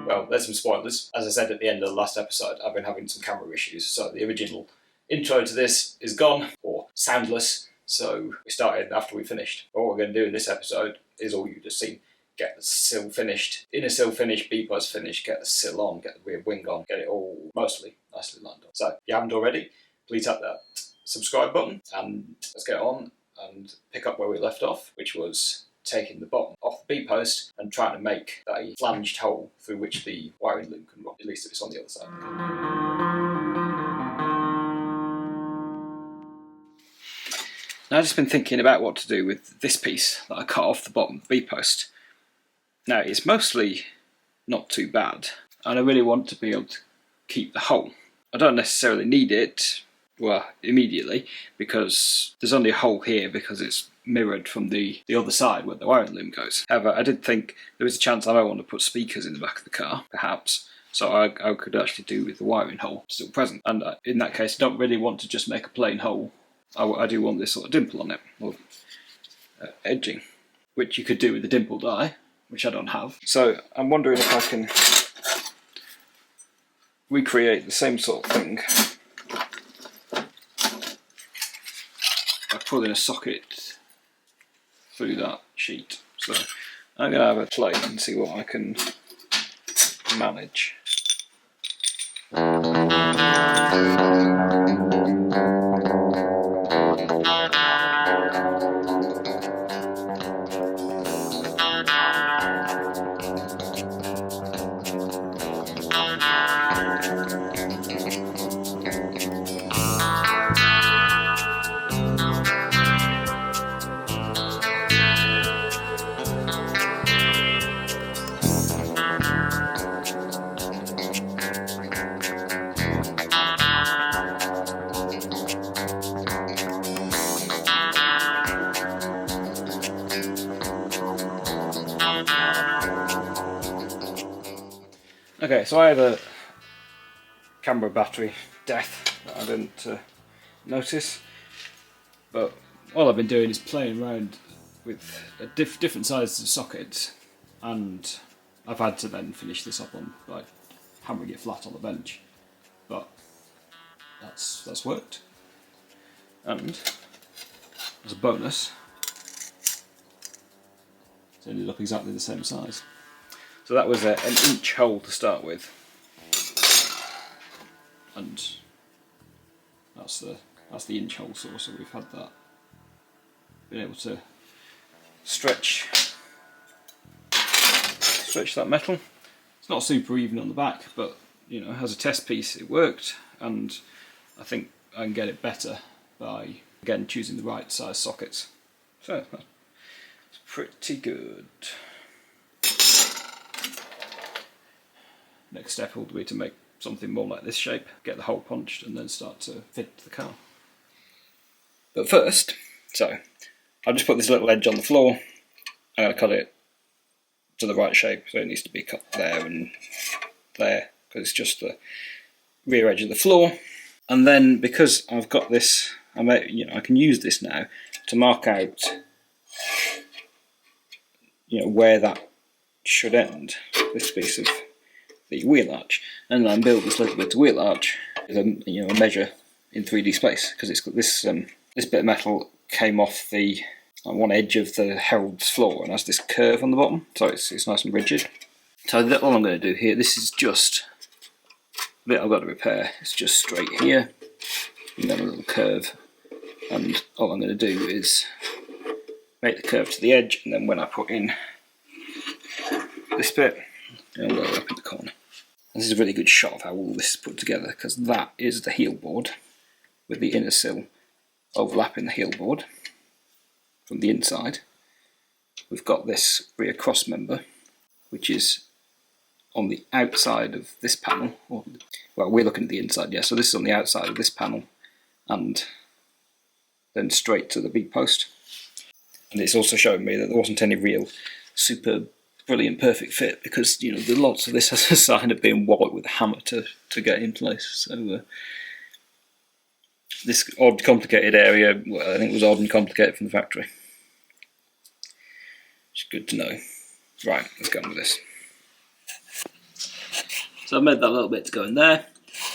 Well, there's some spoilers. As I said at the end of the last episode, I've been having some camera issues, so the original intro to this is gone, or soundless, so we started after we finished. But what we're going to do in this episode is all you just seen. Get the sill finished, inner sill finished, B-post finished, get the sill on, get the rear wing on, get it all mostly nicely lined up. So if you haven't already, please tap that subscribe button and let's get on and pick up where we left off, which was taking the bottom off the B-post and trying to make a flanged hole through which the wiring loom can run, at least if it's on the other side. Now I've just been thinking about what to do with this piece that I cut off the bottom B-post. Now it's mostly not too bad, and I really want to be able to keep the hole. I don't necessarily need it, well, immediately, because there's only a hole here because it's mirrored from the other side where the wiring loom goes. However, I did think there was a chance I might want to put speakers in the back of the car, perhaps, so I could actually do with the wiring hole still present. And in that case, I don't really want to just make a plain hole. I do want this sort of dimple on it, or edging, which you could do with the dimple die, which I don't have. So I'm wondering if I can recreate the same sort of thing by pulling a socket through that sheet. So I'm going to have a play and see what I can manage. Okay, so I had a camera battery death that I didn't notice, but all I've been doing is playing around with different sizes of sockets, and I've had to then finish this up on by hammering it flat on the bench, but that's worked. And as a bonus, it's ended up exactly the same size. So that was an inch hole to start with, and that's the inch hole source. So we've had that, been able to stretch that metal. It's not super even on the back, but you know, as a test piece it worked, and I think I can get it better by again choosing the right size sockets. So it's pretty good. Next step will be to make something more like this shape, get the hole punched, and then start to fit the car. But first, so I'll just put this little edge on the floor. I'm going to cut it to the right shape, so it needs to be cut there and there, because it's just the rear edge of the floor. And then because I've got this, I can use this now to mark out, where that should end. This piece of the wheel arch, and then build this little bit of wheel arch with a measure in 3D space, because it's got this this bit of metal came off the one edge of the herald's floor and has this curve on the bottom, so it's nice and rigid. So all I'm going to do here, this is just a bit I've got to repair. It's just straight here, and then a little curve, and all I'm going to do is make the curve to the edge, and then when I put in this bit, it'll go up in the corner. And this is a really good shot of how all this is put together, because that is the heel board with the inner sill overlapping the heel board from the inside. We've got this rear cross member, which is on the outside of this panel. Well, we're looking at the inside, yeah, so this is on the outside of this panel, and then straight to the B-post. And it's also showing me that there wasn't any real super brilliant perfect fit, because the lots of this has a sign of being walloped with a hammer to get in place. So this odd complicated area, well, I think it was odd and complicated from the factory. It's good to know. Right, let's get on with this. So I made that little bit to go in there.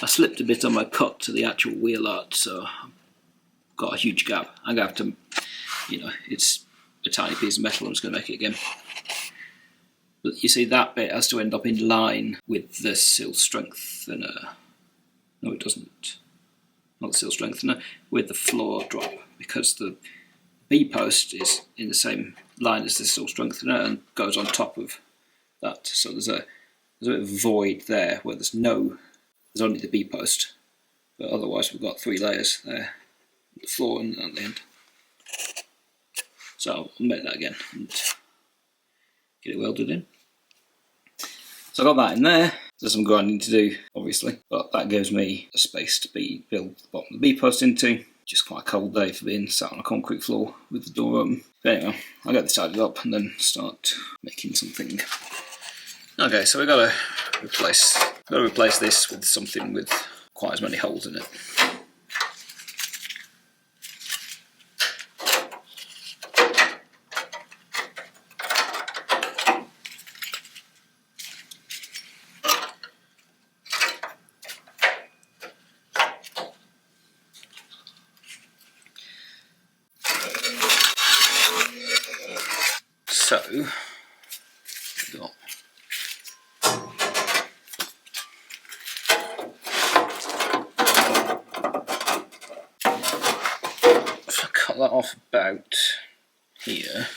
I slipped a bit on my cut to the actual wheel arch, so I've got a huge gap. I'm going to have to, you know, it's a tiny piece of metal, I'm just going to make it again. But you see, that bit has to end up in line with the sill strengthener. No, it doesn't. Not the sill strengthener, with the floor drop, because the B-post is in the same line as the sill strengthener and goes on top of that. So there's a bit of void there where there's only the B-post, but otherwise we've got 3 layers there, the floor and at the end. So I'll make that again and get it welded in. So I got that in there. There's some grinding to do, obviously, but that gives me a space to build the bottom of the B-post into. Just quite a cold day for being sat on a concrete floor with the door open. But anyway, I'll get this tidied up and then start making something. Okay, so we've got to replace this with something with quite as many holes in it. So, we've got if I cut that off about here.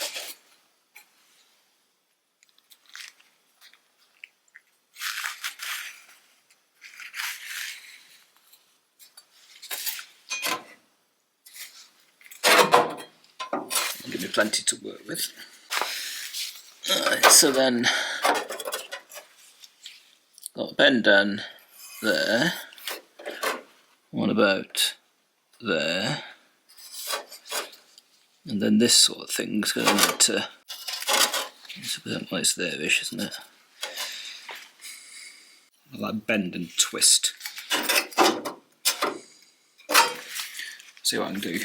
Give me plenty to work with. Alright, so then got a bend down there, one about there, and then this sort of thing's going to need to, it's a bit nice there-ish, isn't it? I like bend and twist. See what I can do.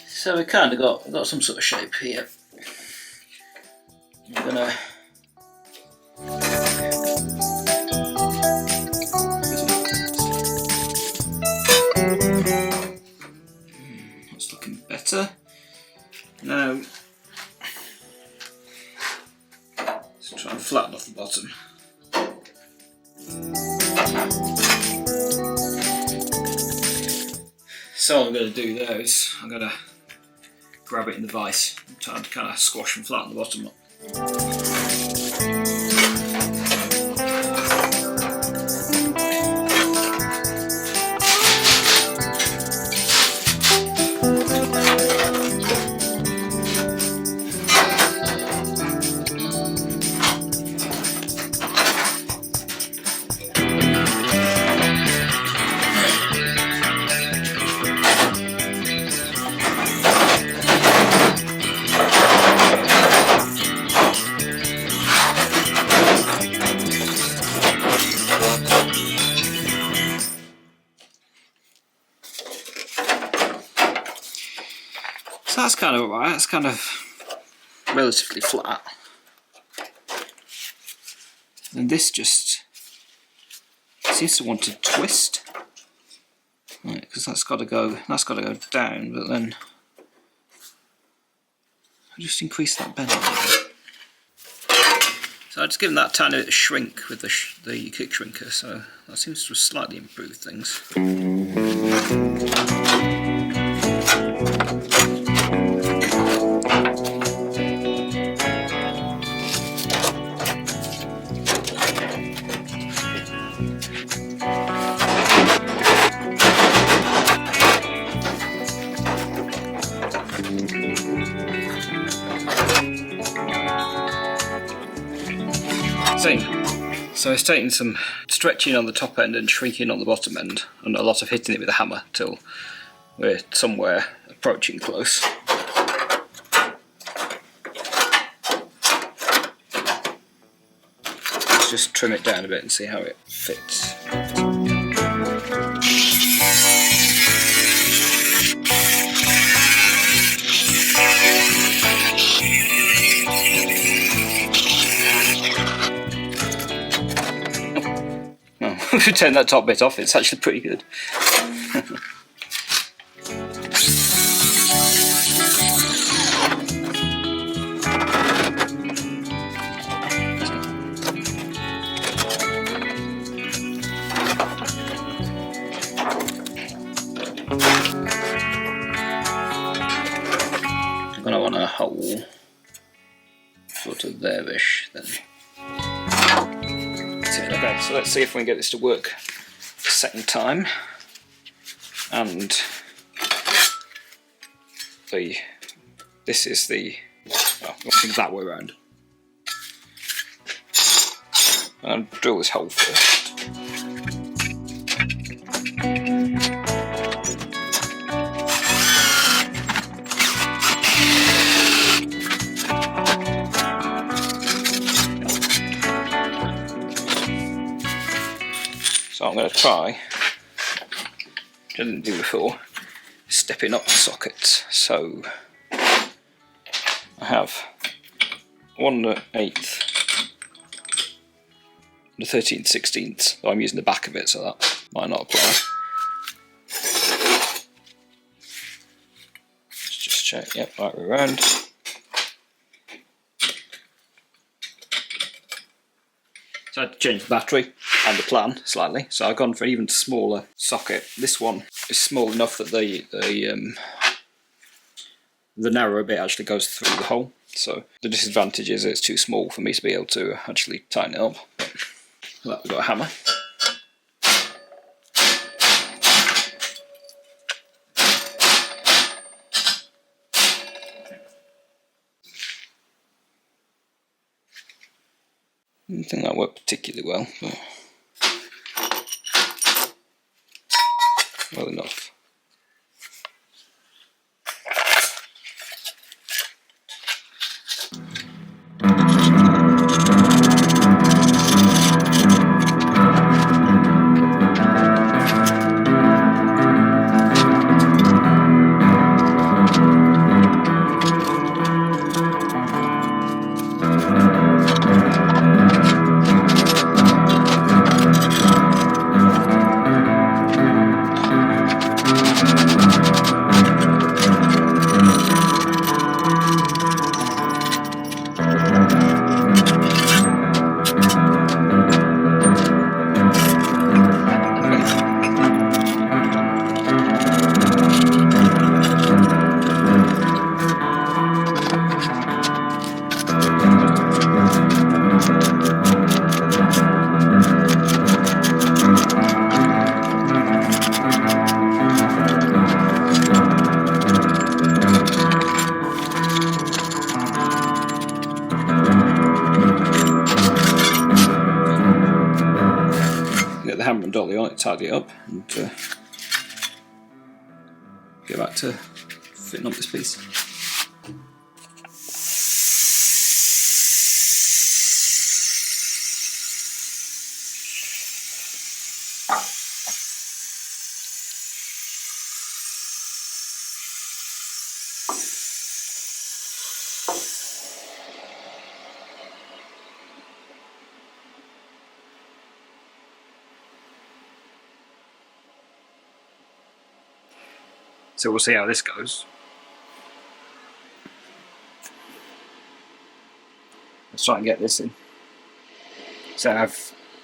So we kind of got some sort of shape here. I'm gonna that's looking better. Now let's try and flatten off the bottom. So what I'm going to do there is I'm going to grab it in the vise and try to kind of squash and flatten the bottom up. So that's kind of alright, that's kind of relatively flat. And this just seems to want to twist. Right, because that's got to go down, but then I'll just increase that bend a little bit. So I've just given that a tiny bit of shrink with the kick shrinker, so that seems to have slightly improved things. So it's taking some stretching on the top end and shrinking on the bottom end, and a lot of hitting it with a hammer till we're somewhere approaching close. Let's just trim it down a bit and see how it fits. If you turn that top bit off, it's actually pretty good. I'm going to want a hole sort of there-ish then. Okay, so let's see if we can get this to work the second time. And this is the, well, I think that way around. I'll drill this hole first. So I'm going to try, which I didn't do before, stepping up the sockets. So I have 1/8 and 13/16. So I'm using the back of it, so that might not apply. Let's just check, yep, right way around. So I had to change the battery and the plan slightly, so I've gone for an even smaller socket. This one is small enough that the narrower bit actually goes through the hole. So the disadvantage is it's too small for me to be able to actually tighten it up. Well, we've got a hammer. I don't think that worked particularly well, but well enough. Get the hammer and dolly on it, tidy it up, and get back to fitting up this piece. So we'll see how this goes. Let's try and get this in. So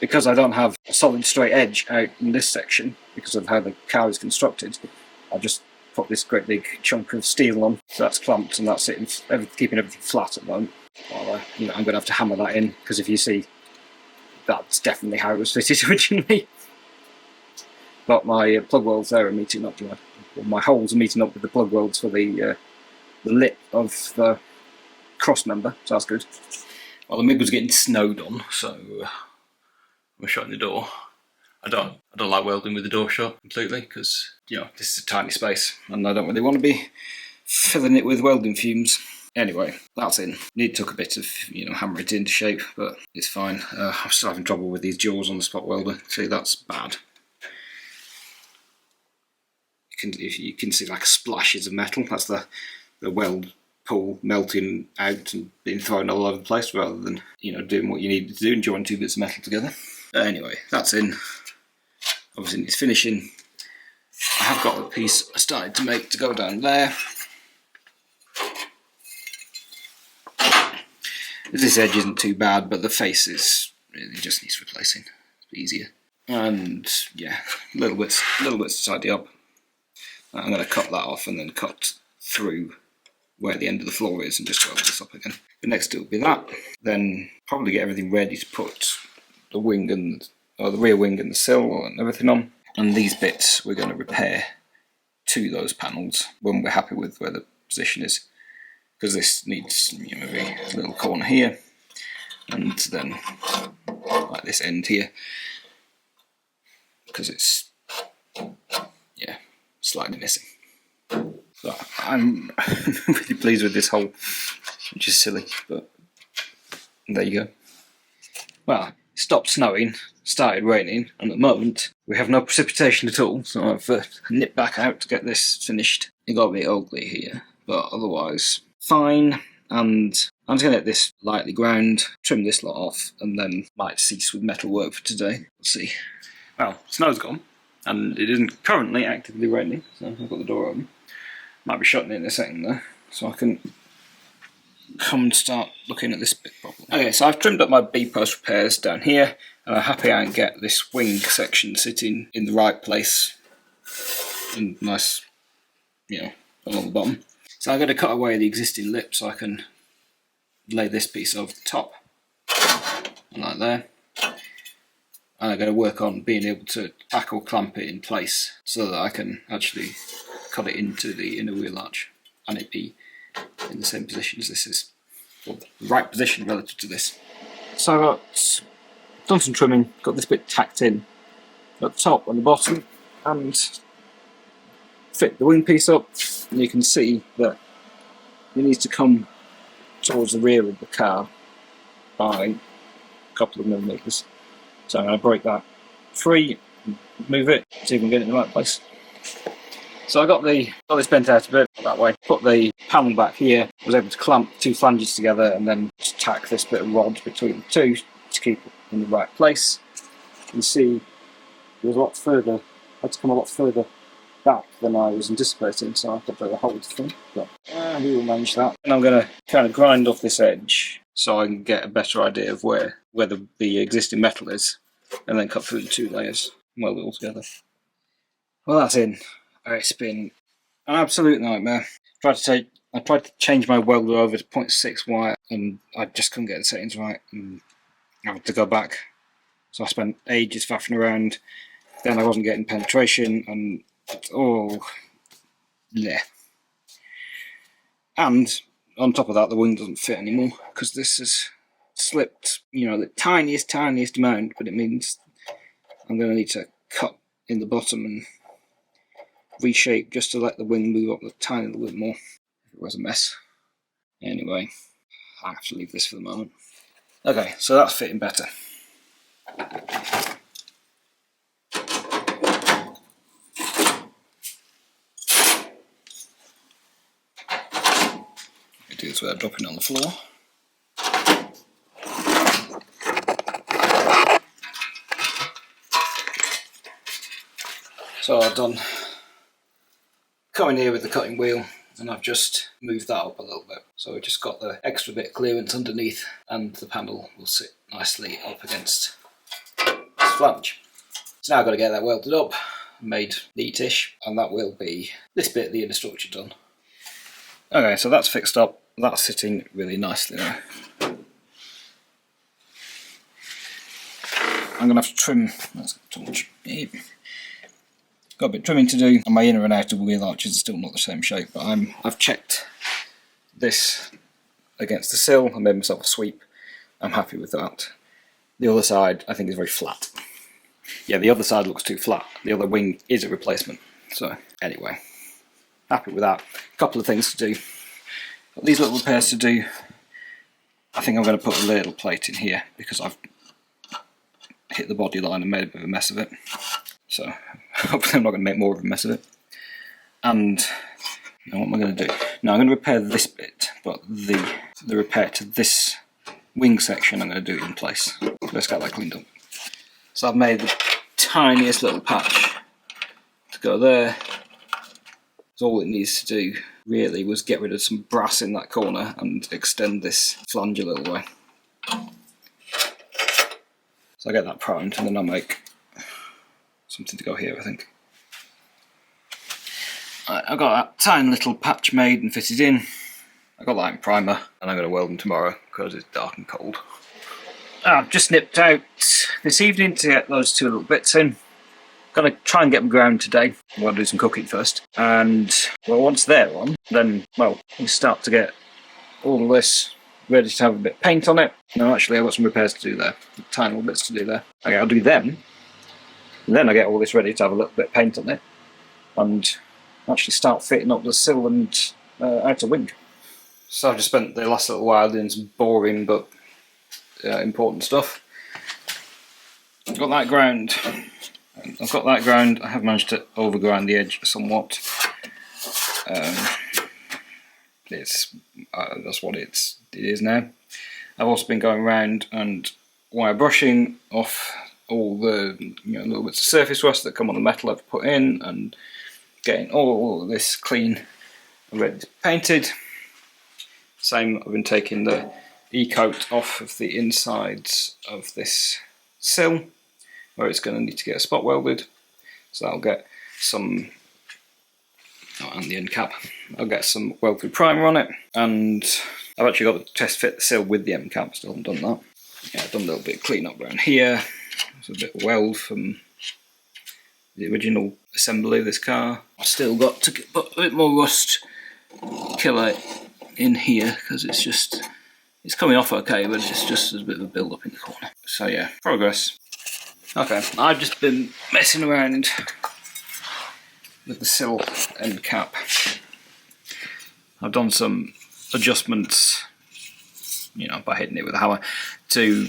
because I don't have a solid straight edge out in this section, because of how the car is constructed, I just put this great big chunk of steel on, so that's clamped and that's it, keeping everything flat at the moment. Well, I'm going to have to hammer that in, because if you see, that's definitely how it was fitted originally. But my plug welds there are meeting up, my holes are meeting up with the plug welds for the lip of the cross member, so that's good. Well, the MiG was getting snowed on, so we're shutting the door. I don't like welding with the door shut completely, because this is a tiny space and I don't really want to be filling it with welding fumes. Anyway, that's in. It took a bit of hammer it into shape, but it's fine. I'm still having trouble with these jaws on the spot welder. See, that's bad. You can see like splashes of metal. That's the weld pool melting out and being thrown all over the place, rather than doing what you need to do and join two bits of metal together. Anyway, that's in. Obviously it's finishing. I have got the piece I started to make to go down there. This edge isn't too bad, but the face it just needs replacing. It's easier. And yeah, little bits to tidy up. I'm going to cut that off and then cut through where the end of the floor is and just weld this up again. The next step will be that. Then probably get everything ready to put the wing the rear wing and the sill and everything on. And these bits we're going to repair to those panels when we're happy with where the position is. Because this needs maybe a little corner here, and then like this end here, because it's slightly missing. So I'm really pleased with this hole, which is silly, but there you go. Well, it stopped snowing, started raining, and at the moment we have no precipitation at all, so I've nipped back out to get this finished. It got a bit ugly here, but otherwise fine. And I'm just going to let this lightly ground, trim this lot off, and then might cease with metal work for today. We'll see. Well, snow's gone, and it isn't currently actively raining, so I've got the door open. Might be shutting it in a second though, so I can come and start looking at this bit properly. Okay, so I've trimmed up my B-post repairs down here, and I'm happy I can get this wing section sitting in the right place, and nice, along the bottom. So I'm going to cut away the existing lip so I can lay this piece over the top, like there. And I'm going to work on being able to tack or clamp it in place so that I can actually cut it into the inner wheel arch and it be in the same position as this is, or the right position relative to this. So I've done some trimming, got this bit tacked in at the top and the bottom, and fit the wing piece up, and you can see that it needs to come towards the rear of the car by a couple of millimetres. So I'm going to break that free, move it, see if we can get it in the right place. So I got this bent out a bit that way, put the panel back here, was able to clamp two flanges together and then just tack this bit of rod between the two to keep it in the right place. You can see it was a lot further, I had to come a lot further back than I was anticipating, so I had to put a hole through, but we will manage that. And I'm going to kind of grind off this edge so I can get a better idea of where the existing metal is, and then cut through the two layers and weld it all together. Well, that's in. It's been an absolute nightmare. I tried to change my welder over to 0.6 wire and I just couldn't get the settings right, and I had to go back. So I spent ages faffing around, then I wasn't getting penetration, and and on top of that the wing doesn't fit anymore because this has slipped the tiniest amount, but it means I'm going to need to cut in the bottom and reshape just to let the wing move up a tiny little bit more. It was a mess. Anyway, I have to leave this for the moment. Okay, so that's fitting better. Do this without dropping it on the floor. So I've done cutting here with the cutting wheel, and I've just moved that up a little bit. So we've just got the extra bit of clearance underneath, and the panel will sit nicely up against this flange. So now I've got to get that welded up, made neatish, and that will be this bit of the inner structure done. Okay, so that's fixed up. That's sitting really nicely now. I'm going to have to trim. That's too much. Got a bit of trimming to do, and my inner and outer wheel arches are still not the same shape. But I've checked this against the sill. I made myself a sweep. I'm happy with that. The other side I think is very flat. Yeah, the other side looks too flat. The other wing is a replacement. So anyway, happy with that. A couple of things to do. Got these little repairs to do. I think I'm going to put a ladle plate in here because I've hit the body line and made a bit of a mess of it. So hopefully I'm not going to make more of a mess of it. And now what am I going to do? Now I'm going to repair this bit, but the repair to this wing section I'm going to do it in place. Let's get that cleaned up. So I've made the tiniest little patch to go there. So all it needs to do really was get rid of some brass in that corner and extend this flange a little way. So I get that primed and then I'll make something to go here, I think. Right, I've got that tiny little patch made and fitted in. I've got that in primer and I'm going to weld them tomorrow because it's dark and cold. I've just nipped out this evening to get those two little bits in. Gonna try and get them ground today. I'm gonna do some cooking first. And well, once they're on, then well, we start to get all of this ready to have a bit of paint on it. No, actually I've got some repairs to do there. Tiny little bits to do there. Okay, I'll do them. And then I get all this ready to have a little bit of paint on it. And actually start fitting up the sill and outer wing. So I've just spent the last little while doing some boring but important stuff. I've got that ground. I have managed to overgrind the edge somewhat. That's what it is now. I've also been going around and wire brushing off all the little bits of surface rust that come on the metal I've put in, and getting all of this clean and ready to be painted. Same, I've been taking the e-coat off of the insides of this sill, where it's going to need to get a spot welded. So I'll get some, and the end cap, I'll get some weld through primer on it, and I've actually got to test fit the sill with the end cap, still haven't done that. Yeah, I've done a little bit of clean up around here. There's a bit of weld from the original assembly of this car. I've still got to put a bit more rust killer in here because it's coming off okay, but it's just there's a bit of a build up in the corner. So yeah, progress. Okay, I've just been messing around with the sill end cap. I've done some adjustments, by hitting it with a hammer to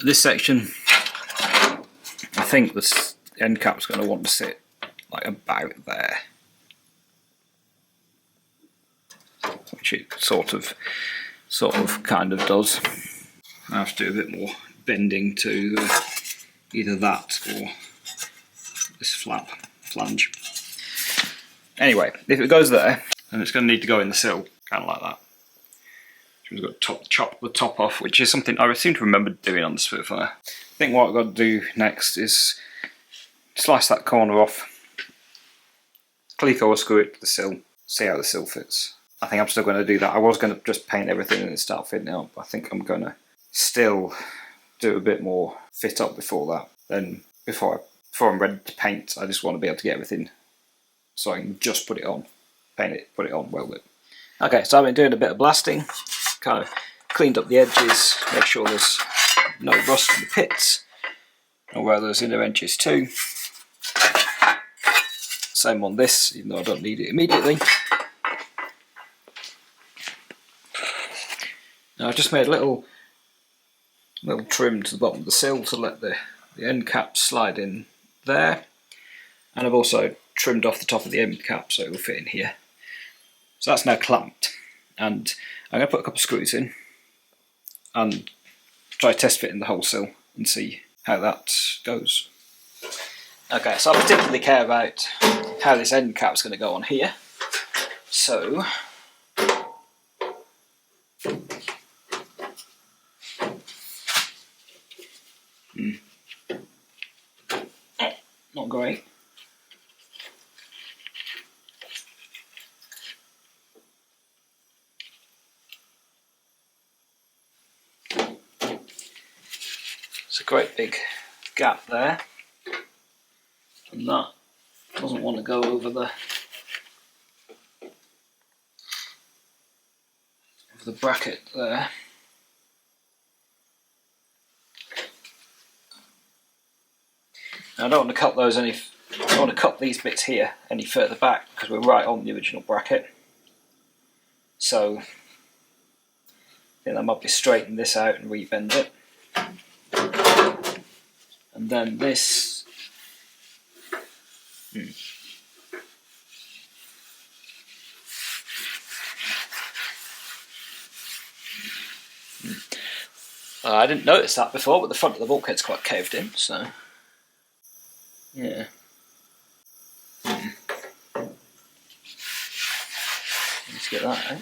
this section. I think this end cap's going to want to sit like about there, which it sort of kind of does. I have to do a bit more bending to either that or this flange. Anyway, if it goes there, then it's going to need to go in the sill, kind of like that. So we've got to chop the top off, which is something I seem to remember doing on the Spitfire. I think what I've got to do next is slice that corner off, Cleco screw it to the sill, see how the sill fits. I think I'm still going to do that. I was going to just paint everything and then start fitting it up. I think I'm going to still do a bit more fit up before that. Then before I'm ready to paint, I just want to be able to get everything so I can just put it on, paint it, put it on, weld it. Okay, so I've been doing a bit of blasting, kind of cleaned up the edges, make sure there's no rust in the pits, or where there's inner edges too. Same on this, even though I don't need it immediately. Now I've just made a little trim to the bottom of the sill to let the end cap slide in there, and I've also trimmed off the top of the end cap so it will fit in here. So that's now clamped, and I'm going to put a couple of screws in and try test fitting the whole sill and see how that goes. Okay, so I particularly care about how this end cap's going to go on here. So Not great. It's a great big gap there, and that doesn't want to go over the bracket there. Now I don't want to cut those I don't want to cut these bits here any further back because we're right on the original bracket. So I think I might be straighten this out and rebend it. And then this I didn't notice that before, but the front of the bulkhead's quite caved in, so yeah. Let's get that out.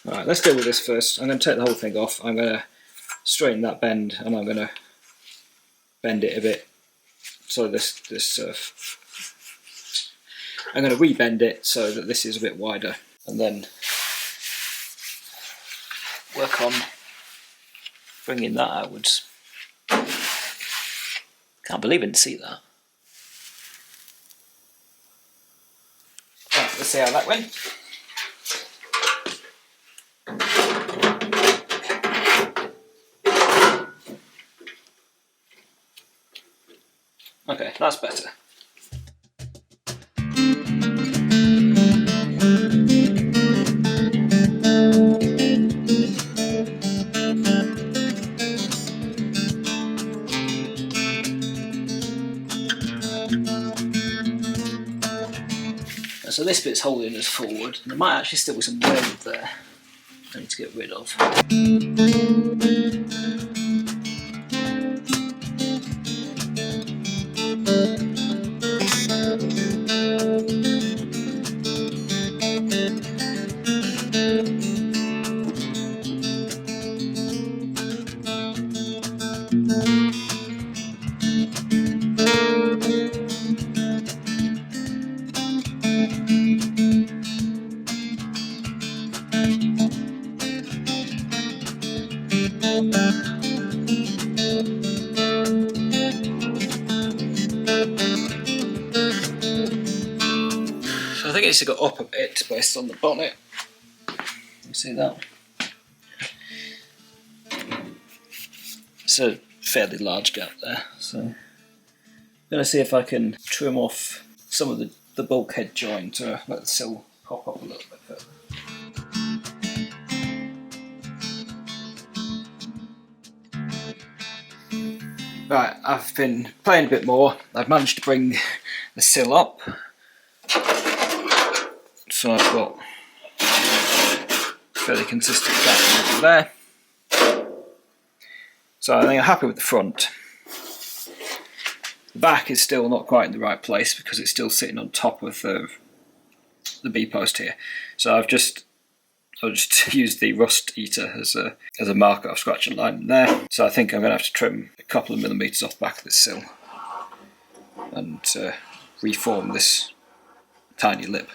Alright, let's deal with this first. I'm going to take the whole thing off. I'm going to straighten that bend, and I'm going to bend it a bit. So I'm going to rebend it so that this is a bit wider, and then work on bringing that outwards. Can't believe I didn't see that. Right, let's see how that went. Okay, that's better. So this bit's holding us forward, and there might actually still be some weld there I need to get rid of. So I think it needs to go up a bit based on the bonnet. You see that? It's a fairly large gap there, so I'm going to see if I can trim off some of the bulkhead joint to let the sill pop up a little bit further. Right, I've been playing a bit more. I've managed to bring the sill up. So I've got fairly consistent gap over there. So I think I'm happy with the front. The back is still not quite in the right place because it's still sitting on top of the B-post here. So I'll just use the rust eater as a marker. I've scratched a line in there. So I think I'm going to have to trim a couple of millimetres off the back of this sill and reform this tiny lip.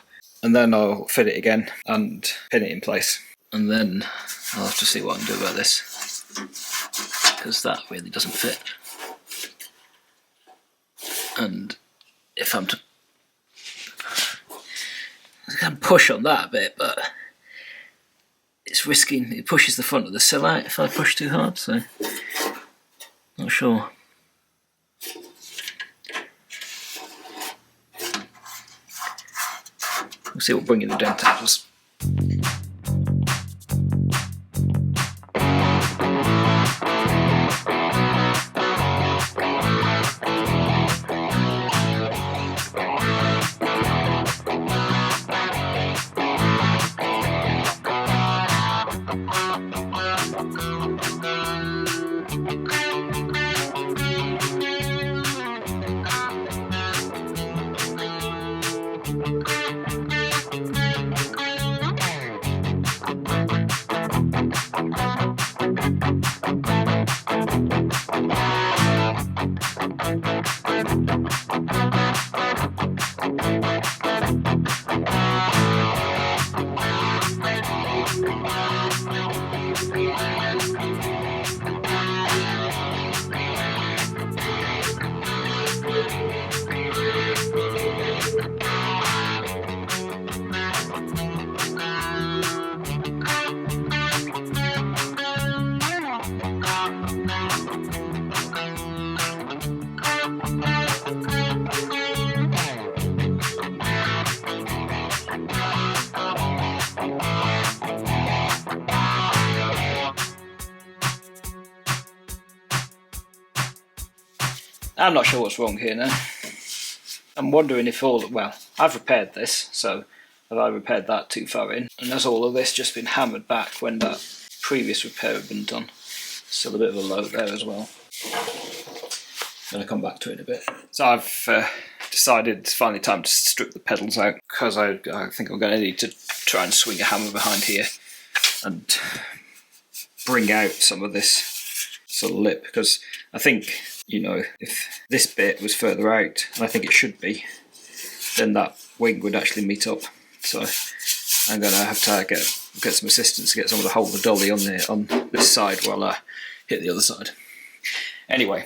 And then I'll fit it again and pin it in place. And then I'll have to see what I can do about this, because that really doesn't fit. And if I'm to I can push on that a bit, but it's risking, it pushes the front of the sill out if I push too hard, so not sure. We'll see what bringing the dent out does. I'm not sure what's wrong here now. I'm wondering if well, I've repaired this, so have I repaired that too far in? And has all of this just been hammered back when that previous repair had been done? Still a bit of a load there as well. I'm going to come back to it in a bit. So I've decided it's finally time to strip the pedals out, because I think I'm going to need to try and swing a hammer behind here and bring out some of this sort of lip, because I think, you know, if this bit was further out, and I think it should be, then that wing would actually meet up. So I'm going to have to get some assistance to get someone to hold the dolly on this side while I hit the other side. Anyway,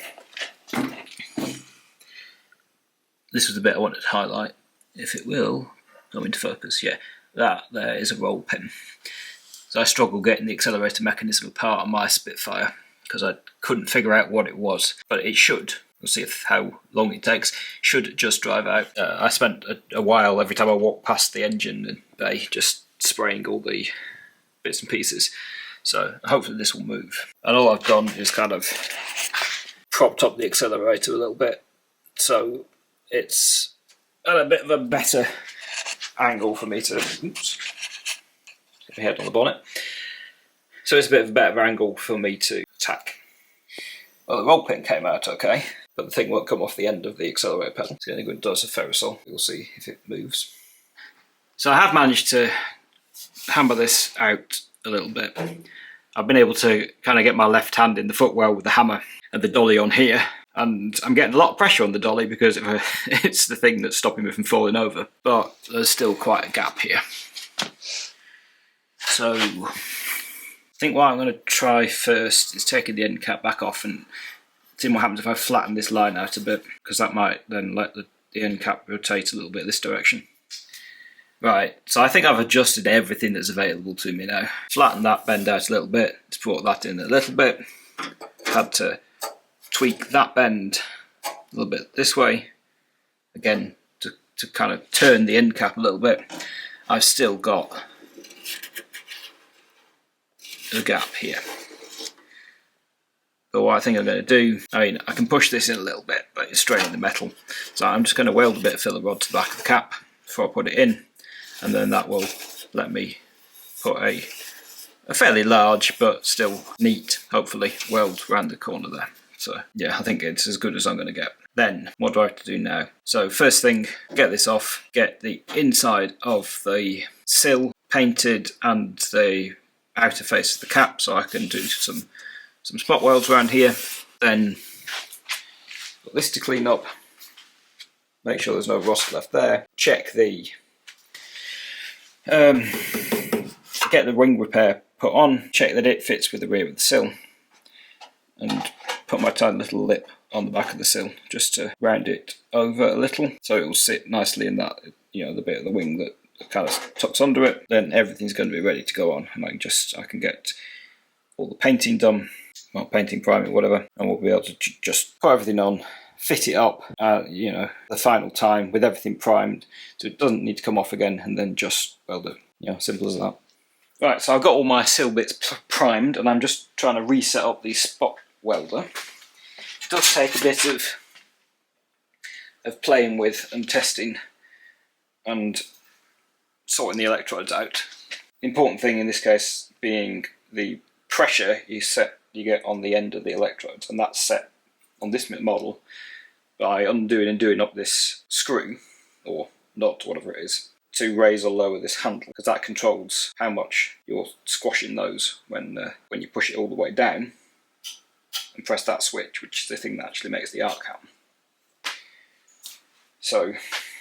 this was the bit I wanted to highlight. If it will come into focus, yeah, that there is a roll pin. So I struggled getting the accelerator mechanism apart on my Spitfire because I couldn't figure out what it was, but it should. We'll see how long it takes. Should just drive out. I spent a while every time I walked past the engine bay just spraying all the bits and pieces. So hopefully this will move. And all I've done is kind of propped up the accelerator a little bit, so it's at a bit of a better angle for me to get my head on the bonnet. So it's a bit of a better angle for me to attack. Well, the roll pin came out okay, but the thing won't come off the end of the accelerator pedal. It's the only good it does a ferrosol. We'll see if it moves. So I have managed to hammer this out a little bit. I've been able to kind of get my left hand in the footwell with the hammer and the dolly on here, and I'm getting a lot of pressure on the dolly because it's the thing that's stopping me from falling over, but there's still quite a gap here. So I think what I'm going to try first is taking the end cap back off and seeing what happens if I flatten this line out a bit, because that might then let the end cap rotate a little bit this direction. Right, so I think I've adjusted everything that's available to me now. Flatten that bend out a little bit, to brought that in a little bit. Had to tweak that bend a little bit this way, again to kind of turn the end cap a little bit. I've still got a gap here. But what I think I'm going to do, I mean, I can push this in a little bit, but it's straining the metal. So I'm just going to weld a bit of filler rod to the back of the cap before I put it in, and then that will let me put a fairly large but still neat, hopefully, weld around the corner there. So yeah, I think it's as good as I'm going to get. Then what do I have to do now? So first thing, get this off, get the inside of the sill painted and the outer face of the cap, so I can do some spot welds around here. Then got this to clean up, make sure there's no rust left there. Check the get the wing repair put on, check that it fits with the rear of the sill, and put my tiny little lip on the back of the sill just to round it over a little so it will sit nicely in that, you know, the bit of the wing that kind of tucks under it. Then everything's going to be ready to go on, and I can get all the painting done, well, painting, priming, whatever, and we'll be able to just put everything on, fit it up, you know, the final time with everything primed, so it doesn't need to come off again, and then just weld it. You know, simple as that. Right, so I've got all my sill bits primed, and I'm just trying to reset up the spot welder. It does take a bit of playing with and testing and sorting the electrodes out. The important thing in this case being the pressure you get on the end of the electrodes, and that's set on this model by undoing and doing up this screw or nut, whatever it is, to raise or lower this handle, because that controls how much you're squashing those when you push it all the way down and press that switch, which is the thing that actually makes the arc happen. So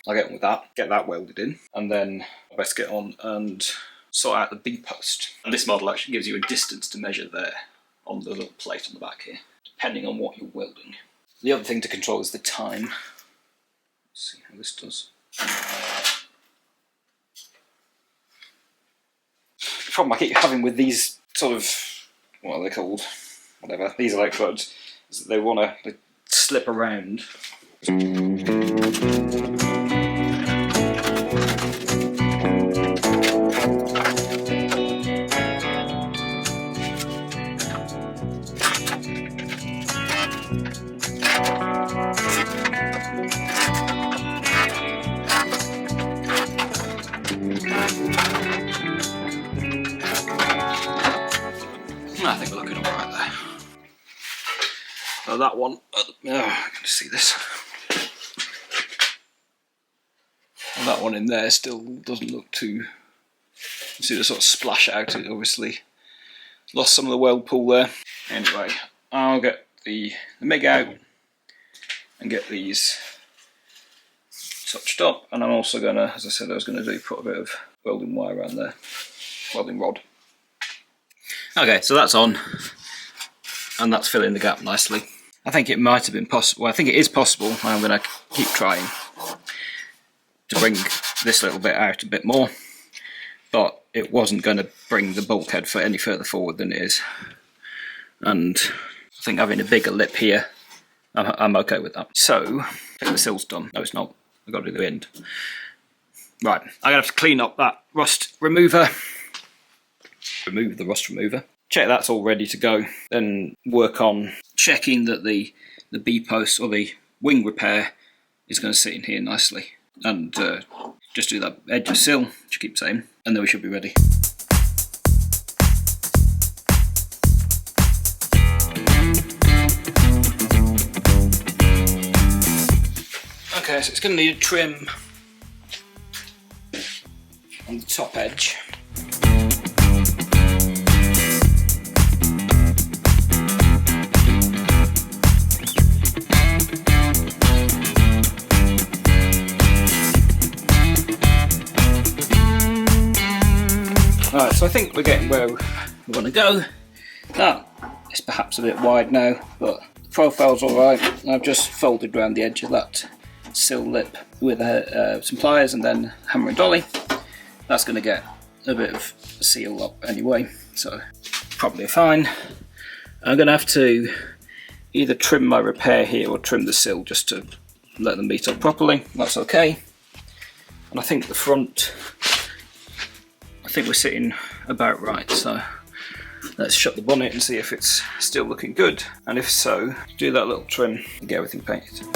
I'll get on with that, get that welded in, and then I'll best get on and sort out the B post. And this model actually gives you a distance to measure there on the little plate on the back here, depending on what you're welding. The other thing to control is the time. Let's see how this does. The problem I keep having with these sort of, what are they called? Whatever, these electrodes, is that they want to slip around. I think we're looking alright there. So that one, I can see this. And that one in there still doesn't look too. You see the sort of splash out. It obviously lost some of the weld pool there. Anyway, I'll get the MIG out and get these touched up, and I'm also going to, as I said I was going to do, put a bit of welding wire around there, welding rod. Okay, so that's on, and that's filling the gap nicely. I think it might have been possible, well, I think it is possible, and I'm going to keep trying to bring this little bit out a bit more, but it wasn't going to bring the bulkhead for any further forward than it is. And I think having a bigger lip here, I'm okay with that. So, I think the sill's done. No, it's not. I've got to do the end. Right, I'm going to have to clean up that rust remover. Remove the rust remover. Check that's all ready to go. Then work on checking that the B-post or the wing repair is going to sit in here nicely. And just do that edge of sill, which I keep saying, and then we should be ready. Okay, so it's going to need a trim on the top edge. Alright, so I think we're getting where we want to go. That is perhaps a bit wide now, but the profile's alright. I've just folded around the edge of that sill lip with some pliers and then hammer and dolly. That's going to get a bit of seal up anyway, so probably fine. I'm going to have to either trim my repair here or trim the sill just to let them meet up properly. That's okay. And I think the front, I think we're sitting about right, so let's shut the bonnet and see if it's still looking good, and if so, do that little trim and get everything painted.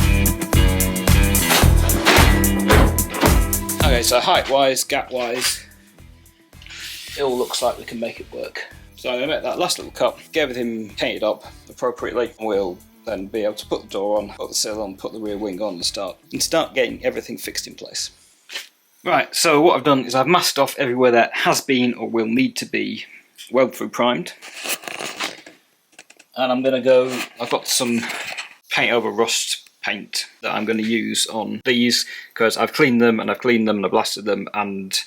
Okay, so height wise, gap wise, it all looks like we can make it work. So I'm going to make that last little cut, get everything painted up appropriately, and we'll then be able to put the door on, put the sill on, put the rear wing on and start getting everything fixed in place. Right, so what I've done is I've masked off everywhere that has been or will need to be weld through primed. And I'm going to go, I've got some paint over rust paint that I'm going to use on these because I've cleaned them and I've blasted them, and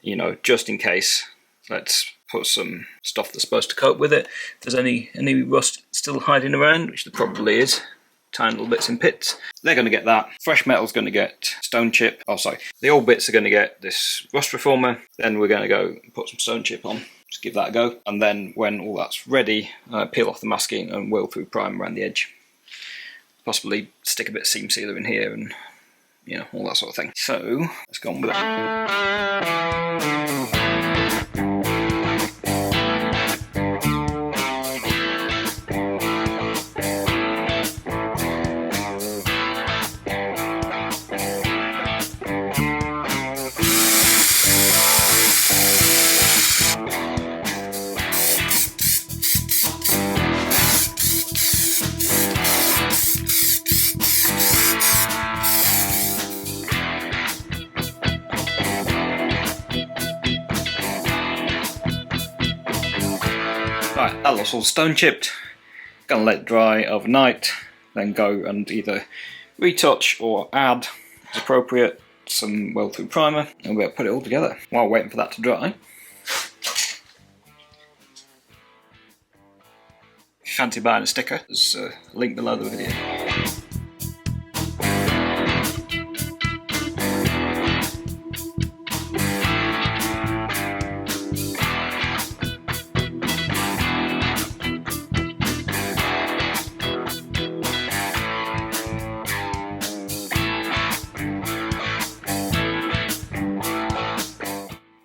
you know, just in case, let's put some stuff that's supposed to coat with it. If there's any rust still hiding around, which there probably is, tiny little bits in pits, they're going to get that. Fresh metal's going to get stone chip. Oh, sorry. The old bits are going to get this rust reformer. Then we're going to go and put some stone chip on. Just give that a go. And then when all that's ready, peel off the masking and weld through prime around the edge. Possibly stick a bit of seam sealer in here and, you know, all that sort of thing. So, let's go on with that. Right, that looks all stone chipped. Gonna let it dry overnight, then go and either retouch or add, as appropriate, some weld through primer, and we'll put it all together while waiting for that to dry. If you fancy buying a sticker, there's a link below the video.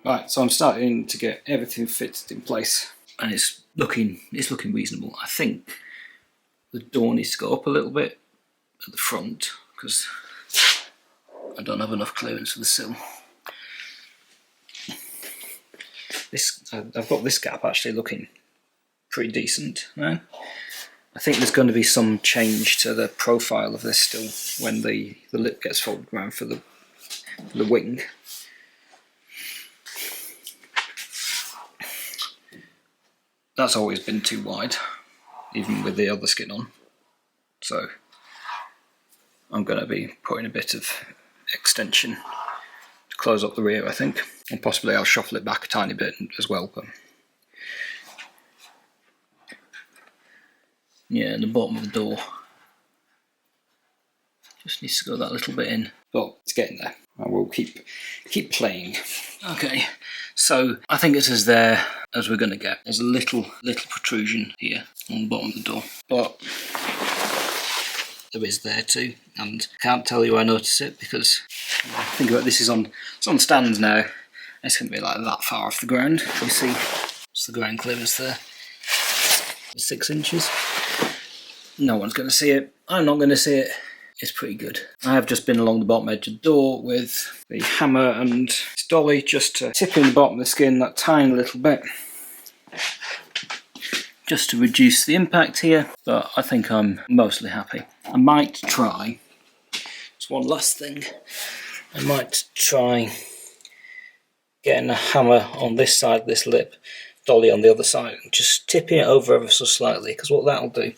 Right, so I'm starting to get everything fitted in place, and it's looking reasonable. I think the door needs to go up a little bit at the front because I don't have enough clearance for the sill. I've got this gap actually looking pretty decent now. I think there's going to be some change to the profile of this still when the lip gets folded around for the wing. That's always been too wide, even with the other skin on. So I'm going to be putting a bit of extension to close up the rear, I think. And possibly I'll shuffle it back a tiny bit as well. But yeah, and the bottom of the door just needs to go that little bit in. But it's getting there. I will keep playing. Okay, so I think it's as there as we're going to get. There's a little protrusion here on the bottom of the door, but there is there too, and I can't tell you I notice it because think about this, it's on stands now. It's going to be like that far off the ground. You see, it's the ground clearance there, 6 inches. No one's going to see it. I'm not going to see it. It's pretty good. I have just been along the bottom edge of the door with the hammer and dolly just to tip in the bottom of the skin that tiny little bit, just to reduce the impact here, but I think I'm mostly happy. I might try, just one last thing, I might try getting a hammer on this side of this lip, dolly on the other side, and just tipping it over ever so slightly, because what that'll do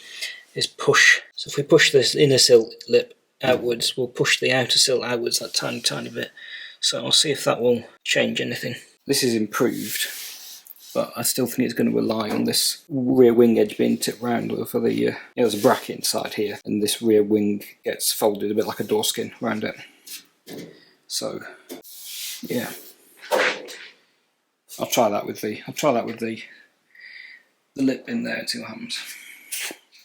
is push. So if we push this inner sill lip outwards, we'll push the outer sill outwards that tiny bit. So I'll see if that will change anything. This is improved, but I still think it's going to rely on this rear wing edge being tipped round over the, there's a bracket inside here, and this rear wing gets folded a bit like a door skin around it. So, yeah. I'll try that with the lip in there and see what happens.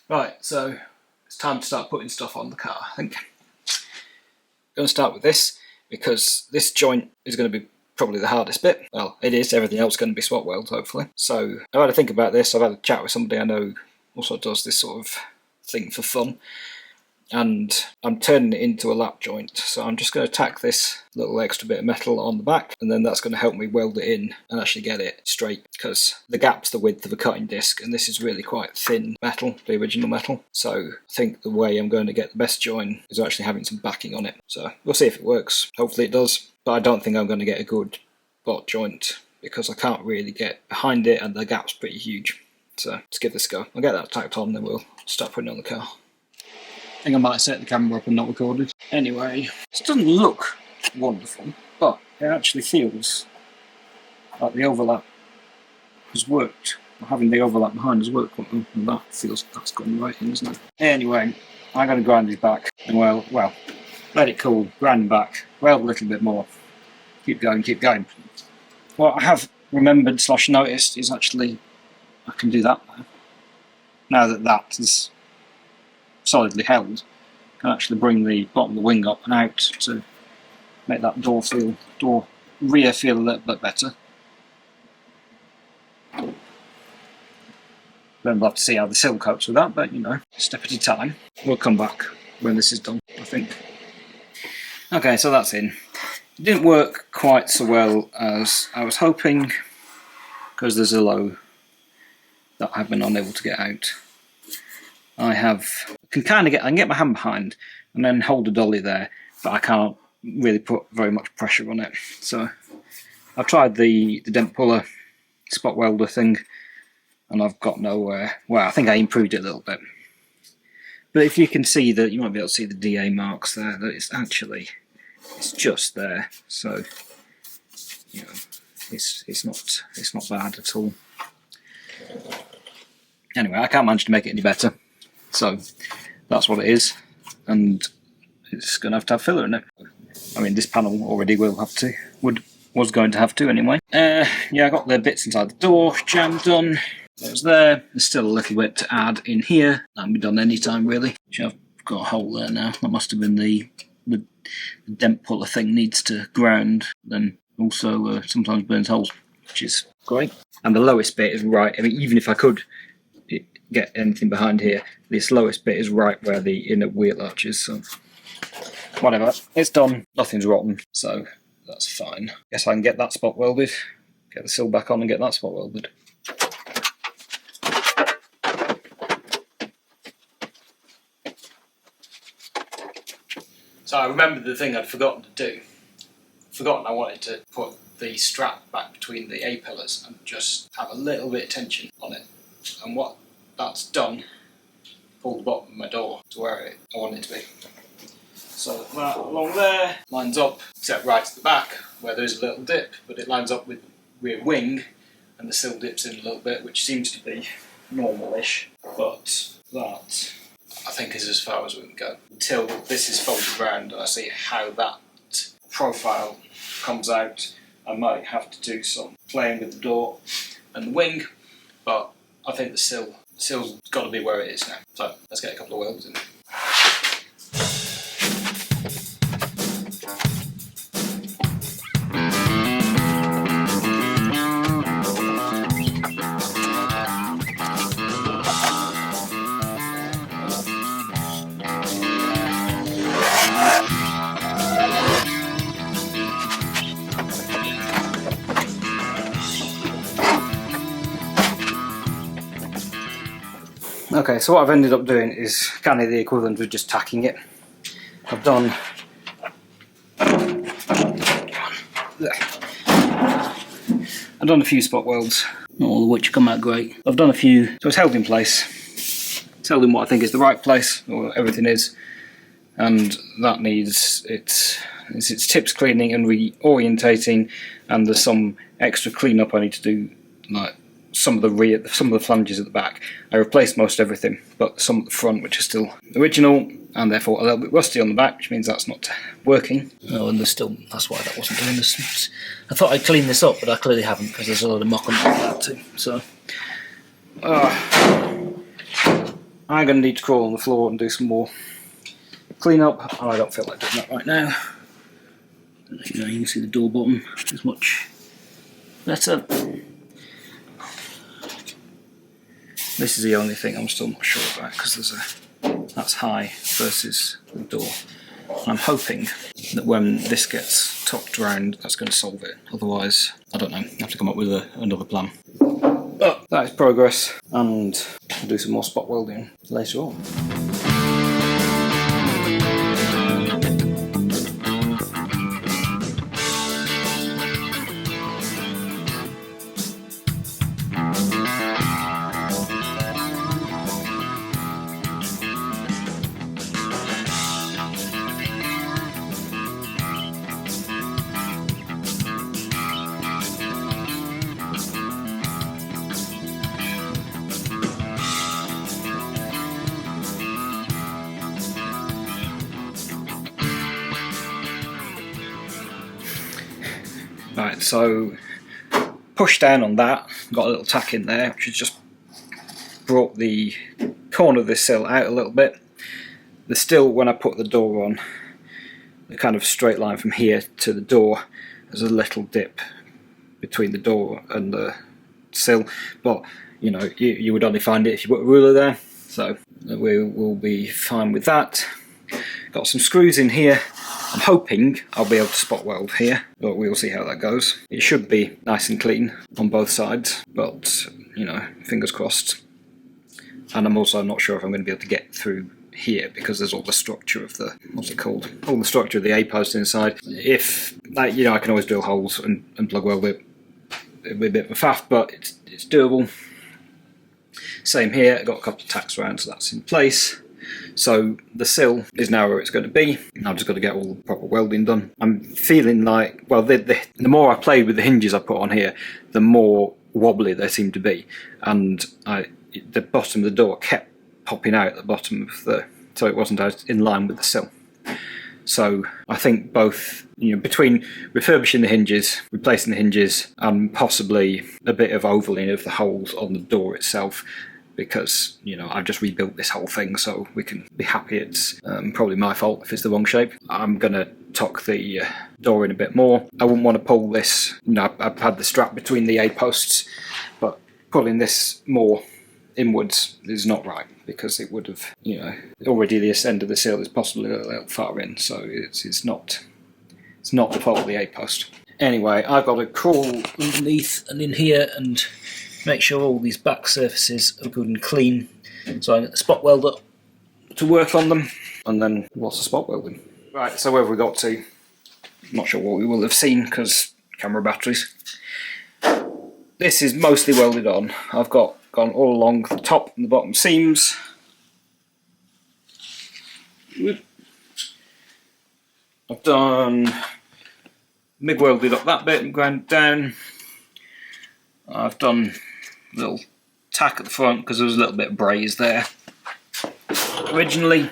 Right, so it's time to start putting stuff on the car, I think. I'm going to start with this, because this joint is going to be probably the hardest bit. Well, it is. Everything else is going to be spot weld, hopefully. So I've had to think about this. I've had a chat with somebody I know also does this sort of thing for fun. And I'm turning it into a lap joint. So I'm just going to tack this little extra bit of metal on the back, and then that's going to help me weld it in and actually get it straight, because the gap's the width of a cutting disc, and this is really quite thin metal, the original metal. So I think the way I'm going to get the best join is actually having some backing on it. So we'll see if it works. Hopefully it does. But I don't think I'm going to get a good butt joint, because I can't really get behind it and the gap's pretty huge. So let's give this a go. I'll get that tacked on, then we'll start putting it on the car. I think I might set the camera up and not record it. Anyway, this doesn't look wonderful, but it actually feels like the overlap has worked. Having the overlap behind has worked quite well, and that's gone right in, isn't it? Anyway, I'm going to grind these back, and well, let it cool, grind them back, weld a little bit more, keep going. What I have remembered / noticed is actually I can do that now. Now that that is solidly held, I can actually bring the bottom of the wing up and out to make that door rear feel a little bit better. Then we'll have to see how the sill copes with that, but you know, step at a time. We'll come back when this is done, I think. Okay, so that's in. It didn't work quite so well as I was hoping, because there's a low that I've been unable to get out. I can get my hand behind and then hold a dolly there, but I can't really put very much pressure on it. So I've tried the dent puller spot welder thing, and I've got nowhere. Well, I think I improved it a little bit, but if you can see that, you might be able to see the DA marks there, that it's just there. So you know, it's not bad at all. Anyway, I can't manage to make it any better. So that's what it is, and it's going to have filler in it. I mean, this panel already was going to have to anyway. Yeah, I got the bits inside the door jammed done. There's there. There's still a little bit to add in here. That can be done anytime really. I've got a hole there now. That must have been the dent puller thing needs to ground. Then also sometimes burns holes, which is great. And the lowest bit is right. I mean, even if I could get anything behind here, this lowest bit is right where the inner wheel arch is, so whatever, it's done, nothing's rotten, so that's fine. Guess I can get that spot welded, get the sill back on and get that spot welded. So I remembered the thing I'd forgotten to do. I wanted to put the strap back between the A-pillars and just have a little bit of tension on it. And what that's done, pulled the bottom of my door to where I want it to be. So that along there lines up, except right at the back where there's a little dip, but it lines up with the rear wing, and the sill dips in a little bit, which seems to be normal-ish. But that, I think, is as far as we can go until this is folded around and I see how that profile comes out. I might have to do some playing with the door and the wing, but I think the sill's got to be where it is now. So let's get a couple of welds in. Okay, so what I've ended up doing is kind of the equivalent of just tacking it. I've done a few spot welds, not all of which come out great. I've done a few, so it's held in place. It's held in what I think is the right place, or everything is, and that needs its tips cleaning and reorientating, and there's some extra cleanup I need to do, like some of the flanges at the back. I replaced most everything, but some at the front, which are still original and therefore a little bit rusty on the back, which means that's not working. Oh, and that's why that wasn't doing this. I thought I'd clean this up, but I clearly haven't, because there's a lot of muck on that too. So I'm going to need to crawl on the floor and do some more clean up. I don't feel like doing that right now. You can see the door bottom is much better. This is the only thing I'm still not sure about, because that's high versus the door. I'm hoping that when this gets topped round, that's going to solve it. Otherwise, I don't know, I have to come up with another plan. But that is progress, and I'll do some more spot welding later on. Right, so push down on that, got a little tack in there, which has just brought the corner of this sill out a little bit. There's still, when I put the door on, the kind of straight line from here to the door, there's a little dip between the door and the sill, but you know, you would only find it if you put a ruler there, so we will be fine with that. Got some screws in here. I'm hoping I'll be able to spot weld here, but we'll see how that goes. It should be nice and clean on both sides, but you know, fingers crossed. And I'm also not sure if I'm going to be able to get through here, because there's all the structure of the, what's it called? All the structure of the A-post inside. If, you know, I can always drill holes and plug weld it. It'll be a bit of a faff, but it's doable. Same here, I've got a couple of tacks around, so that's in place. So the sill is now where it's going to be. I've just got to get all the proper welding done. I'm feeling like, well, the more I played with the hinges I put on here, the more wobbly they seem to be, and the bottom of the door kept popping out at the bottom of so it wasn't out in line with the sill. So I think both, you know, between refurbishing the hinges, replacing the hinges, and possibly a bit of ovaling of the holes on the door itself, because, you know, I've just rebuilt this whole thing, so we can be happy. It's probably my fault if it's the wrong shape. I'm going to tuck the door in a bit more. I wouldn't want to pull this, you know, I've had the strap between the A-posts, but pulling this more inwards is not right, because it would have, you know, already this end of the sill is possibly a little far in, so it's not the fault of the A-post. Anyway, I've got to crawl underneath and in here and make sure all these back surfaces are good and clean, so I get the spot welder to work on them, and then lots of spot welding. Right, so where have we got to? I'm not sure what we will have seen because camera batteries. This is mostly welded on. I've gone all along the top and the bottom seams. I've done MIG welded up that bit and ground it down. I've done a little tack at the front because there was a little bit of braze there originally,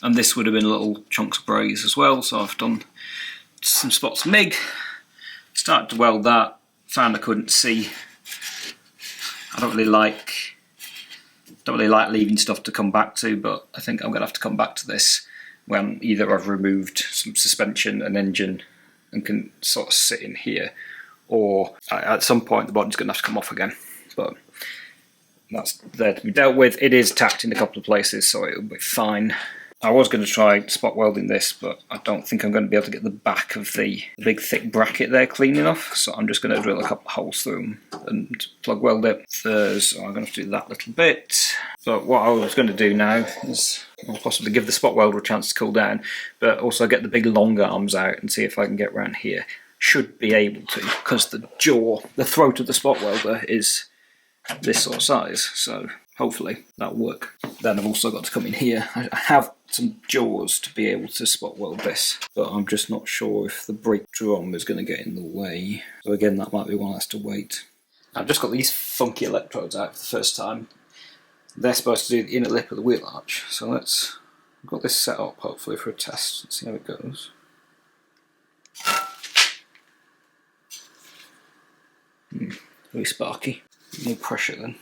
and this would have been little chunks of braze as well, so I've done some spots of MIG, started to weld that, found I couldn't see. I don't really like leaving stuff to come back to, but I think I'm going to have to come back to this when either I've removed some suspension and engine and can sort of sit in here, or at some point the body's going to have to come off again. But that's there to be dealt with. It is tacked in a couple of places, so it'll be fine. I was going to try spot welding this, but I don't think I'm going to be able to get the back of the big thick bracket there clean enough, so I'm just going to drill a couple of holes through them and plug weld it. So I'm going to have to do that little bit. So what I was going to do now is possibly give the spot welder a chance to cool down, but also get the big long arms out and see if I can get around here. Should be able to, because the throat of the spot welder is this sort of size, so hopefully that'll work. Then I've also got to come in here. I have some jaws to be able to spot weld this, but I'm just not sure if the brake drum is going to get in the way. So again, that might be one that has to wait. I've just got these funky electrodes out for the first time. They're supposed to do the inner lip of the wheel arch, so I've got this set up hopefully for a test and see how it goes. Very sparky. No pressure then.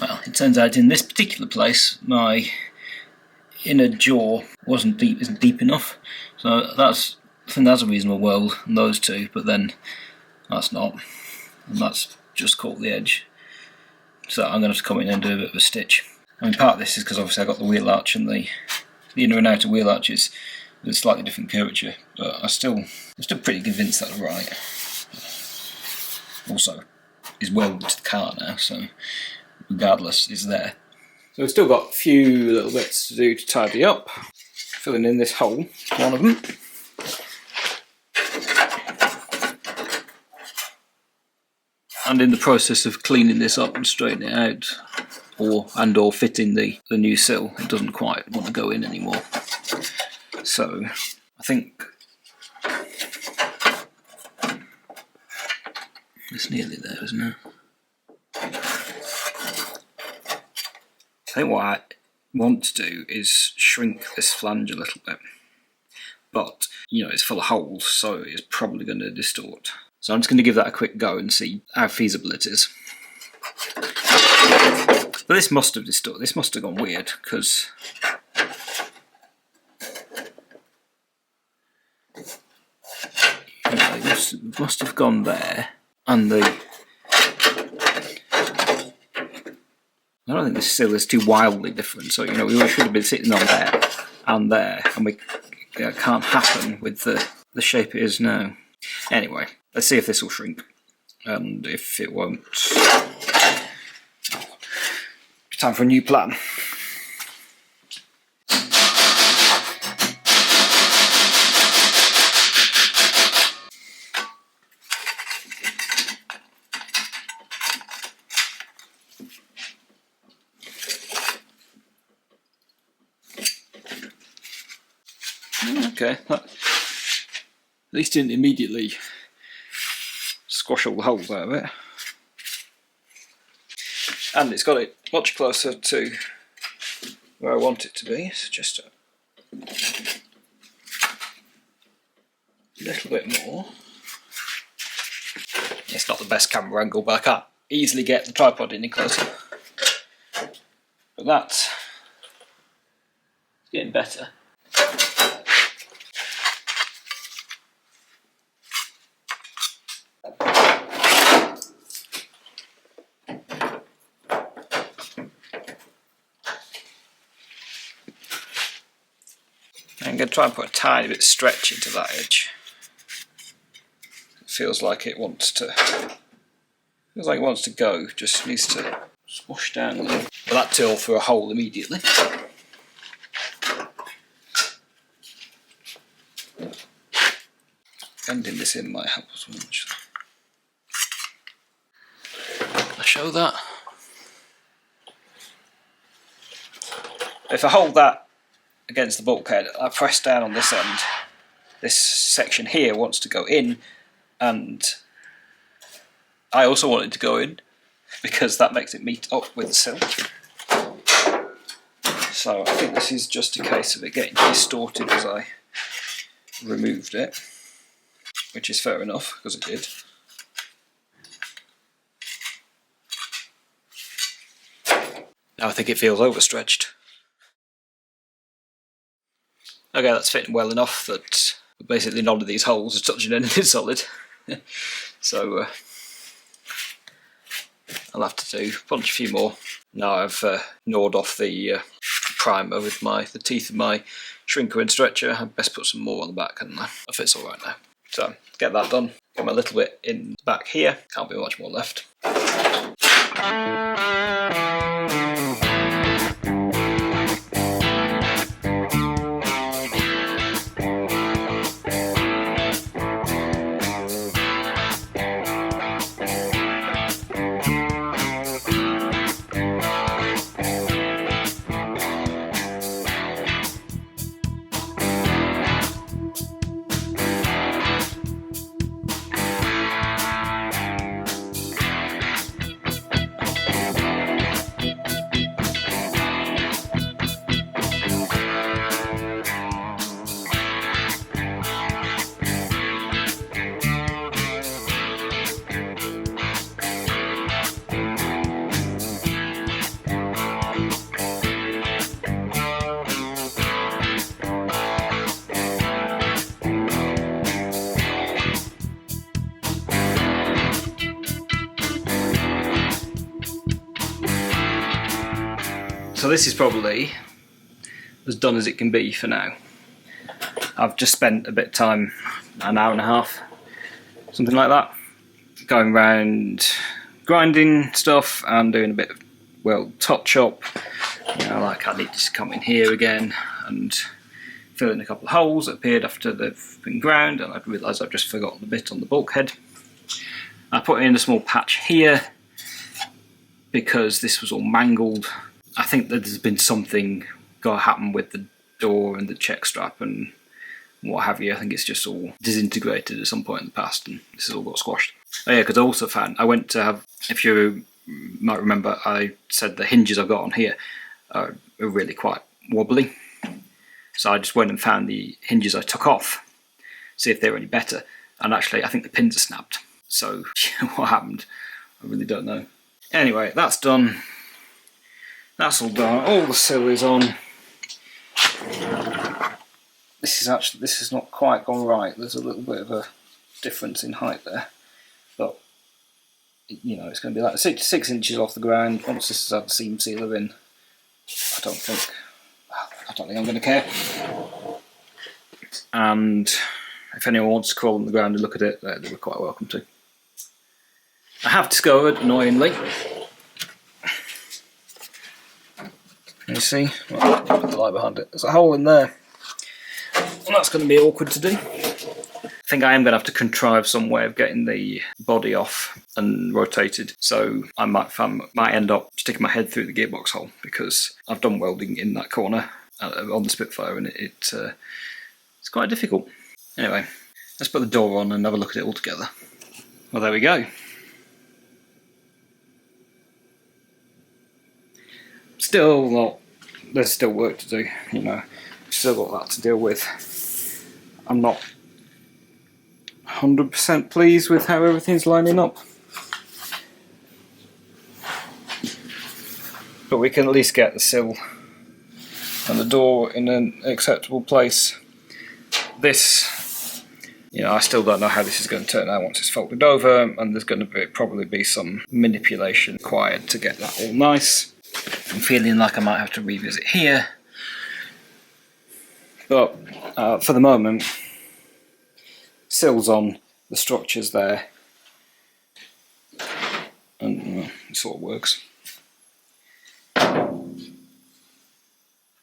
Well, it turns out in this particular place, my inner jaw isn't deep enough, so I think that's a reasonable weld on those two, but then that's not, and that's just caught the edge. So I'm going to have to come in and do a bit of a stitch. I mean, part of this is because obviously I've got the wheel arch and the inner and outer wheel arches with a slightly different curvature, but I'm still pretty convinced that's right. Also, it's welded to the car now, so regardless, it's there. So we've still got a few little bits to do to tidy up. Filling in this hole, one of them. And in the process of cleaning this up and straightening it out, or fitting the new sill, it doesn't quite want to go in anymore. So I think it's nearly there, isn't it? I think what I want to do is shrink this flange a little bit, but you know, it's full of holes, so it's probably going to distort. So I'm just going to give that a quick go and see how feasible it is. But this must have distorted. This must have gone weird, because it must have gone there, and I don't think this sill is too wildly different, so you know, we should have been sitting on there, and it can't happen with the shape it is now. Anyway, let's see if this will shrink, and if it won't, it's time for a new plan. Okay, that at least didn't immediately squash all the holes out of it. And it's got it much closer to where I want it to be, so just a little bit more. It's not the best camera angle, but I can't easily get the tripod any closer. But that's getting better. I'm going to try and put a tiny bit of stretch into that edge. It feels like it wants to go, just needs to smush down a little. Well, that till through a hole immediately. Bending this in might help as well. Can I show that? If I hold that against the bulkhead, I press down on this end. This section here wants to go in, and I also want it to go in because that makes it meet up with the sill. So I think this is just a case of it getting distorted as I removed it, which is fair enough because it did. Now I think it feels overstretched. Okay, that's fitting well enough that basically none of these holes are touching anything solid. So I'll have to do punch a few more. Now I've gnawed off the primer with the teeth of my shrinker and stretcher. I best put some more on the back, and that fits all right now. So get that done. Got my little bit in the back here. Can't be much more left. So this is probably as done as it can be for now. I've just spent a bit of time, an hour and a half, something like that, going around grinding stuff and doing a bit of, well, touch up. You know, like I need to come in here again and fill in a couple of holes that appeared after they've been ground, and I realised I've just forgotten the bit on the bulkhead. I put in a small patch here because this was all mangled. I think that there's been something got to happen with the door and the check strap and what have you. I think it's just all disintegrated at some point in the past, and this has all got squashed. Oh yeah, because I also found, I went to have, if you might remember, I said the hinges I've got on here are really quite wobbly. So I just went and found the hinges I took off, see if they were any better. And actually, I think the pins are snapped. So what happened, I really don't know. Anyway, that's done. That's all done. All the sill is on. This is not quite gone right. There's a little bit of a difference in height there, but you know, it's going to be like 6 inches off the ground. Once this has had the seam sealer in, I don't think I'm going to care. And if anyone wants to crawl on the ground and look at it, they were quite welcome to. I have discovered, annoyingly, can you see? Well, put the light behind it. There's a hole in there. Well, that's going to be awkward to do. I think I am going to have to contrive some way of getting the body off and rotated. So I might end up sticking my head through the gearbox hole, because I've done welding in that corner on the Spitfire, and it's quite difficult. Anyway, let's put the door on and have a look at it all together. Well, there we go. There's still work to do, you know, still got that to deal with. I'm not 100% pleased with how everything's lining up, but we can at least get the sill and the door in an acceptable place. This, you know, I still don't know how this is going to turn out once it's folded over, and there's going to probably be some manipulation required to get that all nice. I'm feeling like I might have to revisit here, But for the moment, Sill's on, the structure's there, and it sort of works.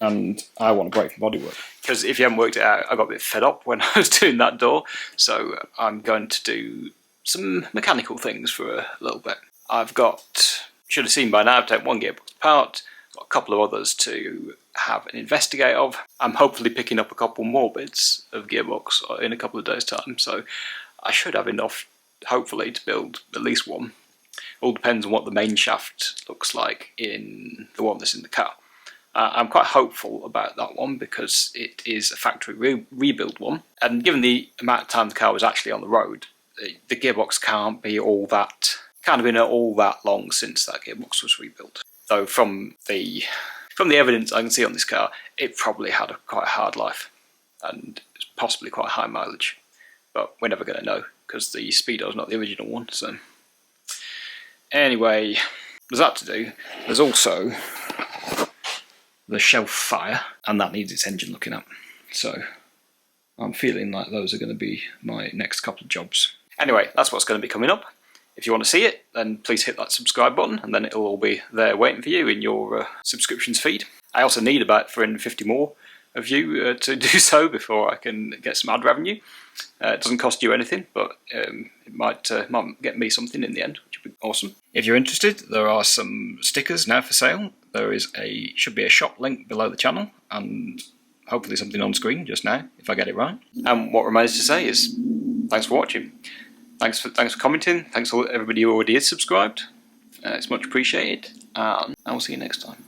And I want to break from bodywork. Because if you haven't worked it out, I got a bit fed up when I was doing that door, so I'm going to do some mechanical things for a little bit. I've got, should have seen by now, I've taken one gearbox apart, got a couple of others to have an investigate of. I'm hopefully picking up a couple more bits of gearbox in a couple of days' time, so I should have enough, hopefully, to build at least one. All depends on what the main shaft looks like in the one that's in the car. I'm quite hopeful about that one because it is a factory rebuild one, and given the amount of time the car was actually on the road, the gearbox can't be all that, can't have been all that long since that gearbox was rebuilt. So from the evidence I can see on this car, it probably had quite a hard life and possibly quite high mileage, but we're never going to know because the Speedo is not the original one. So anyway, there's that to do. There's also the shelf fire, and that needs its engine looking at. So I'm feeling like those are going to be my next couple of jobs. Anyway, that's what's going to be coming up. If you want to see it, then please hit that subscribe button, and then it'll all be there waiting for you in your subscriptions feed. I also need about 350 more of you to do so before I can get some ad revenue. It doesn't cost you anything, but it might get me something in the end, which would be awesome. If you're interested, there are some stickers now for sale. There is should be a shop link below the channel, and hopefully something on screen just now, if I get it right. And what remains to say is, thanks for watching. Thanks for commenting. Thanks to everybody who already is subscribed. It's much appreciated, and I will see you next time.